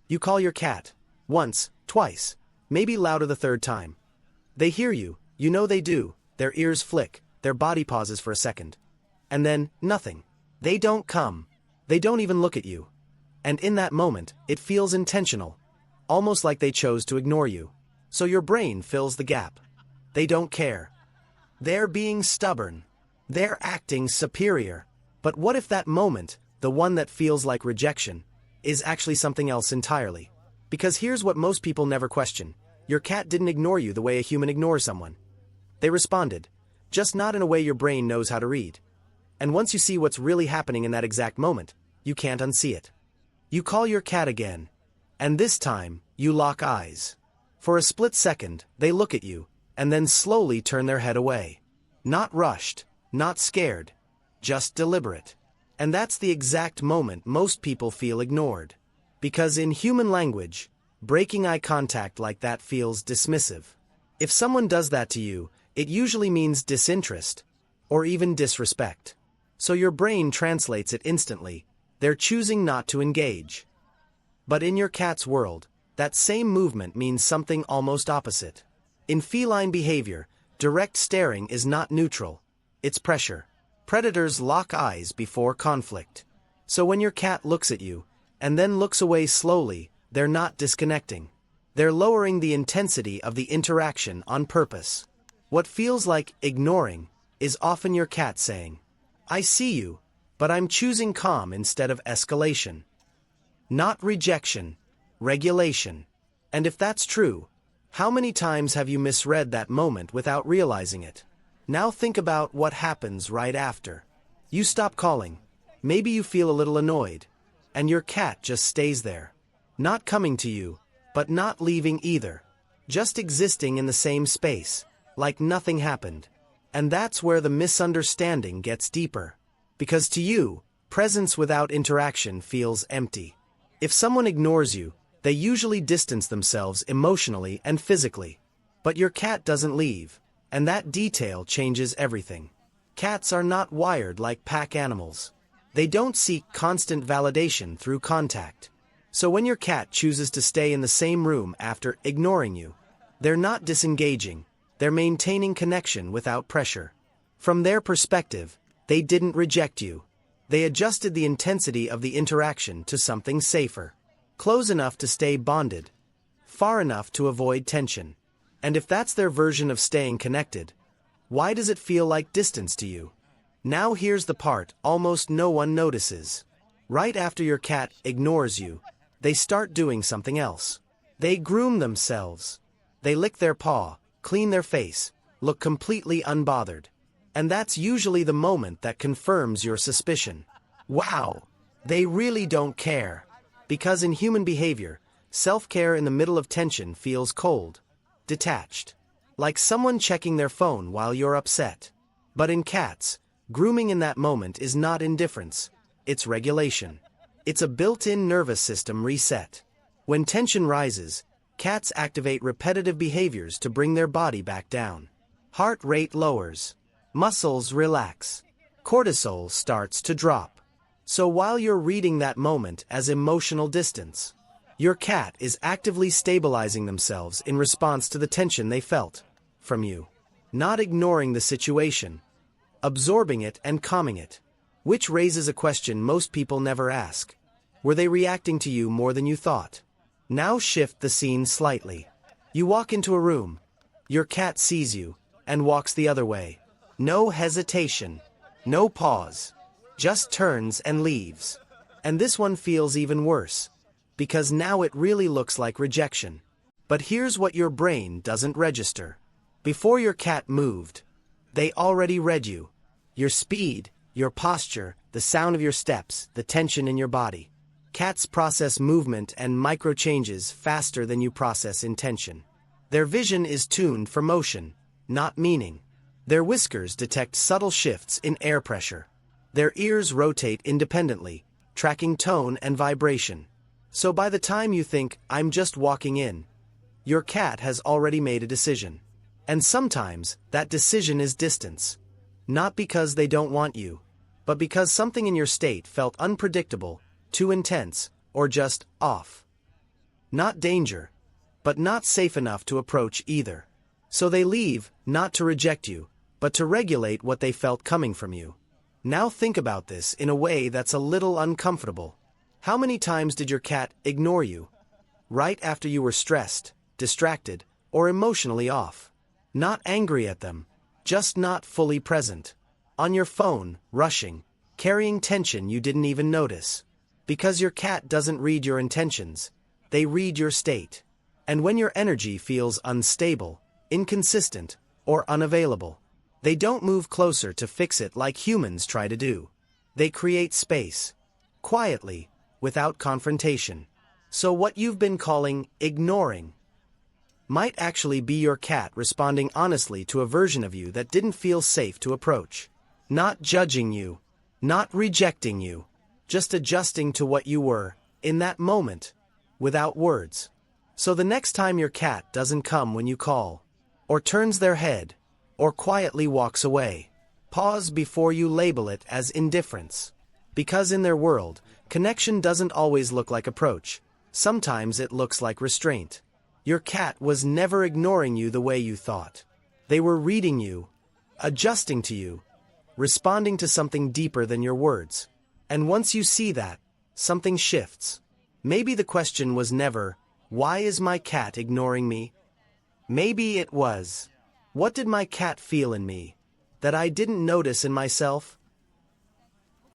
You call your cat. Once, twice, maybe louder the third time. They hear you, you know they do, their ears flick, their body pauses for a second. And then, nothing. They don't come. They don't even look at you. And in that moment, it feels intentional. Almost like they chose to ignore you. So your brain fills the gap. They don't care. They're being stubborn. They're acting superior. But what if that moment, the one that feels like rejection, is actually something else entirely? Because here's what most people never question. Your cat didn't ignore you the way a human ignores someone. They responded, just not in a way your brain knows how to read. And once you see what's really happening in that exact moment, you can't unsee it. You call your cat again. And this time, you lock eyes. For a split second, they look at you, and then slowly turn their head away. Not rushed, not scared, just deliberate. And that's the exact moment most people feel ignored. Because in human language, breaking eye contact like that feels dismissive. If someone does that to you, it usually means disinterest, or even disrespect. So your brain translates it instantly. They're choosing not to engage. But in your cat's world, that same movement means something almost opposite. In feline behavior, direct staring is not neutral. It's pressure. Predators lock eyes before conflict. So when your cat looks at you, and then looks away slowly, they're not disconnecting. They're lowering the intensity of the interaction on purpose. What feels like ignoring is often your cat saying, I see you, but I'm choosing calm instead of escalation. Not rejection, regulation. And if that's true, how many times have you misread that moment without realizing it? Now think about what happens right after. You stop calling. Maybe you feel a little annoyed. And your cat just stays there. Not coming to you, but not leaving either. Just existing in the same space, like nothing happened. And that's where the misunderstanding gets deeper. Because to you, presence without interaction feels empty. If someone ignores you, they usually distance themselves emotionally and physically. But your cat doesn't leave, and that detail changes everything. Cats are not wired like pack animals. They don't seek constant validation through contact. So when your cat chooses to stay in the same room after ignoring you, they're not disengaging, they're maintaining connection without pressure. From their perspective, they didn't reject you. They adjusted the intensity of the interaction to something safer. Close enough to stay bonded. Far enough to avoid tension. And if that's their version of staying connected, why does it feel like distance to you? Now here's the part almost no one notices. Right after your cat ignores you, they start doing something else. They groom themselves. They lick their paw, clean their face, look completely unbothered. And that's usually the moment that confirms your suspicion. Wow, they really don't care. Because in human behavior, self-care in the middle of tension feels cold, detached. Like someone checking their phone while you're upset. But in cats, grooming in that moment is not indifference, it's regulation. It's a built-in nervous system reset. When tension rises, cats activate repetitive behaviors to bring their body back down. Heart rate lowers. Muscles relax. Cortisol starts to drop. So while you're reading that moment as emotional distance, your cat is actively stabilizing themselves in response to the tension they felt from you. Not ignoring the situation, absorbing it and calming it. Which raises a question most people never ask. Were they reacting to you more than you thought? Now shift the scene slightly. You walk into a room. Your cat sees you and walks the other way. No hesitation. No pause. Just turns and leaves. And this one feels even worse. Because now it really looks like rejection. But here's what your brain doesn't register. Before your cat moved, they already read you. Your speed, your posture, the sound of your steps, the tension in your body. Cats process movement and micro changes faster than you process intention. Their vision is tuned for motion, not meaning. Their whiskers detect subtle shifts in air pressure. Their ears rotate independently, tracking tone and vibration. So by the time you think, I'm just walking in, your cat has already made a decision. And sometimes, that decision is distance. Not because they don't want you, but because something in your state felt unpredictable, too intense, or just off. Not danger, but not safe enough to approach either. So they leave, not to reject you, but to regulate what they felt coming from you. Now think about this in a way that's a little uncomfortable. How many times did your cat ignore you? Right after you were stressed, distracted, or emotionally off. Not angry at them, just not fully present. On your phone, rushing, carrying tension you didn't even notice. Because your cat doesn't read your intentions, they read your state. And when your energy feels unstable, inconsistent, or unavailable, they don't move closer to fix it like humans try to do. They create space, quietly, without confrontation. So what you've been calling ignoring might actually be your cat responding honestly to a version of you that didn't feel safe to approach. Not judging you, not rejecting you, just adjusting to what you were, in that moment, without words. So the next time your cat doesn't come when you call, or turns their head, or quietly walks away, pause before you label it as indifference. Because in their world, connection doesn't always look like approach. Sometimes it looks like restraint. Your cat was never ignoring you the way you thought. They were reading you, adjusting to you, responding to something deeper than your words. And once you see that, something shifts. Maybe the question was never, why is my cat ignoring me? Maybe it was, what did my cat feel in me that I didn't notice in myself?